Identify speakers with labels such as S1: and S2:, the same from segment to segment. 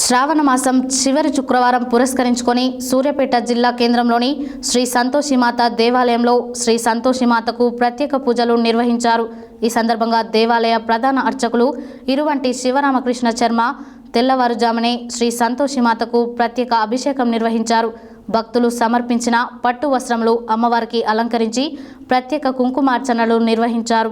S1: శ్రావణ మాసం చివరి శుక్రవారం పురస్కరించుకొని సూర్యాపేట జిల్లా కేంద్రంలోని శ్రీ సంతోషిమాత దేవాలయంలో శ్రీ సంతోషిమాతకు ప్రత్యేక పూజలు నిర్వహించారు. ఈ సందర్భంగా దేవాలయ ప్రధాన అర్చకులు ఇరువంటి శివరామకృష్ణ శర్మ తెల్లవారుజామునే శ్రీ సంతోషిమాతకు ప్రత్యేక అభిషేకం నిర్వహించారు. భక్తులు సమర్పించిన పట్టు వస్త్రములు అమ్మవారికి అలంకరించి ప్రత్యేక కుంకుమార్చనలు నిర్వహించారు.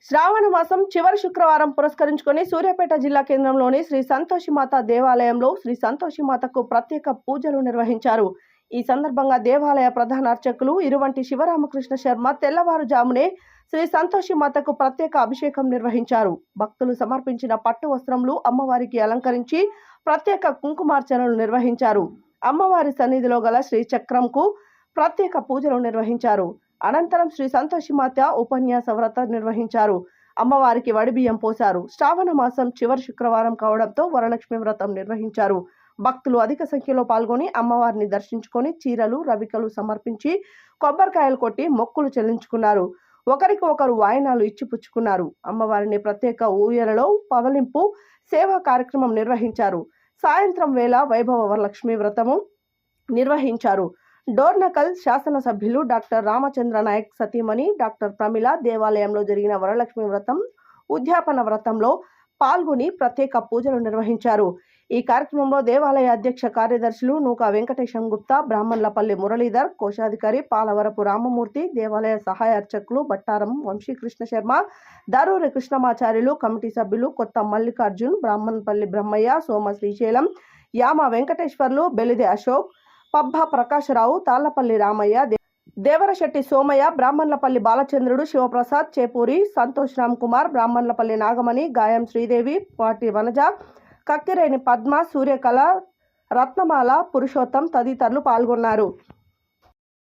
S2: శ్రావణ మాసం చివరి శుక్రవారం పురస్కరించుకొని సూర్యాపేట జిల్లా కేంద్రంలోని శ్రీ సంతోషిమాత దేవాలయంలో శ్రీ సంతోషిమాతకు ప్రత్యేక పూజలు నిర్వహించారు. ఈ సందర్భంగా దేవాలయ ప్రధాన అర్చకులు ఇరువంటి శివరామకృష్ణ శర్మ తెల్లవారుజామునే శ్రీ సంతోషిమాతకు ప్రత్యేక అభిషేకం నిర్వహించారు. భక్తులు సమర్పించిన పట్టు వస్త్రములు అమ్మవారికి అలంకరించి ప్రత్యేక కుంకుమార్చనలు నిర్వహించారు. అమ్మవారి సన్నిధిలో గల శ్రీ చక్రంకు ప్రత్యేక పూజలు నిర్వహించారు. అనంతరం శ్రీ సంతోషిమాత ఉపన్యాస వ్రతం నిర్వహించారు. అమ్మవారికి వడిబియ్యం పోశారు. శ్రావణ మాసం చివరి శుక్రవారం కావడంతో వరలక్ష్మి వ్రతం నిర్వహించారు. భక్తులు అధిక సంఖ్యలో పాల్గొని అమ్మవారిని దర్శించుకొని చీరలు రవికలు సమర్పించి కొబ్బరికాయలు కొట్టి మొక్కులు చెల్లించుకున్నారు. ఒకరికి ఒకరు వాయనాలు ఇచ్చిపుచ్చుకున్నారు. అమ్మవారిని ప్రత్యేక ఊయలలో పవలింపు సేవా కార్యక్రమం నిర్వహించారు. సాయంత్రం వేళ వైభవ వరలక్ష్మి వ్రతము నిర్వహించారు. డోర్నకల్ శాసనసభ్యులు డాక్టర్ రామచంద్ర నాయక్ సతీమణి డాక్టర్ ప్రమిళ దేవాలయంలో జరిగిన వరలక్ష్మి వ్రతం ఉద్యాపన వ్రతంలో పాల్గొని ప్రత్యేక పూజలు నిర్వహించారు. ఈ కార్యక్రమంలో దేవాలయ అధ్యక్ష కార్యదర్శులు నూకా వెంకటేశం గుప్తా, బ్రాహ్మణ్లపల్లి మురళీధర్, కోశాధికారి పాలవరపు రామమూర్తి, దేవాలయ సహాయ అర్చకులు బట్టారం వంశీకృష్ణ శర్మ, దరూరి కృష్ణమాచార్యులు, కమిటీ సభ్యులు కొత్త మల్లికార్జున్, బ్రాహ్మణపల్లి బ్రహ్మయ్య, సోమ శ్రీశైలం, యామ వెంకటేశ్వర్లు, బెలిదే అశోక్, పబ్బ ప్రకాశరావు, తాళ్లపల్లి రామయ్య, దేవరశెట్టి సోమయ్య, బ్రాహ్మణ్లపల్లి బాలచంద్రుడు, శివప్రసాద్, చేపూరి సంతోష్ రామ్ కుమార్, బ్రాహ్మణ్లపల్లి నాగమణి, గాయం శ్రీదేవి, పాటి వనజ, కక్కిరేని పద్మ, సూర్యకళ, రత్నమాల, పురుషోత్తం తదితరులు పాల్గొన్నారు.